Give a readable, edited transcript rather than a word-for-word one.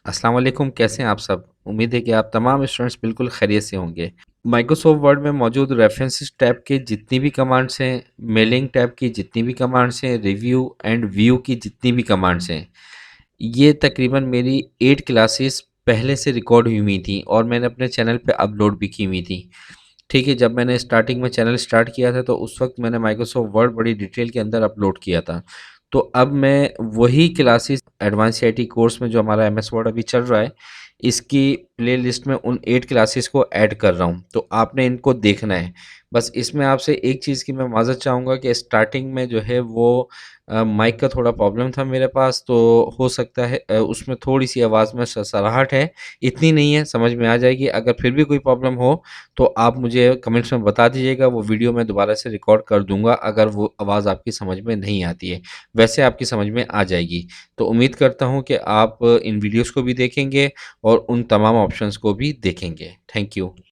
अस्सलाम वालेकुम, कैसे हैं आप सब? उम्मीद है कि आप तमाम स्टूडेंट्स बिल्कुल खैरियत से होंगे। माइक्रोसॉफ्ट वर्ड में मौजूद रेफरेंसेस टैब की जितनी भी कमांड्स हैं, मेलिंग टैब की जितनी भी कमांड्स हैं, रिव्यू एंड व्यू की जितनी भी कमांड्स हैं, ये तकरीबन मेरी 8 क्लासेस पहले से रिकॉर्ड हुई हुई थी और मैंने अपने चैनल पे अपलोड भी की हुई थी। ठीक है, जब मैंने स्टार्टिंग में चैनल स्टार्ट किया था तो उस वक्त मैंने माइक्रोसॉफ्ट वर्ड बड़ी डिटेल के अंदर अपलोड किया था। तो अब मैं वही क्लासेस एडवांस सीआईटी कोर्स में जो हमारा एमएस वर्ड अभी चल रहा है, इसकी प्लेलिस्ट में उन 8 क्लासेस को ऐड कर रहा हूँ, तो आपने इनको देखना है। बस इसमें आपसे एक चीज़ की मैं माज़रत चाहूँगा कि स्टार्टिंग में जो है वो माइक का थोड़ा प्रॉब्लम था मेरे पास, तो हो सकता है उसमें थोड़ी-सी आवाज़ में सराहट है, इतनी नहीं है, समझ में आ जाएगी। अगर फिर भी कोई प्रॉब्लम हो तो आप मुझे कमेंट्स में बता दीजिएगा, वो वीडियो मैं दोबारा से रिकॉर्ड कर दूँगा अगर वो आवाज़ आपकी समझ में नहीं आती है। वैसे आपकी समझ में आ जाएगी। तो उम्मीद करता हूँ कि आप इन वीडियोज़ को भी देखेंगे और उन तमाम ऑप्शंस को भी देखेंगे। Thank you.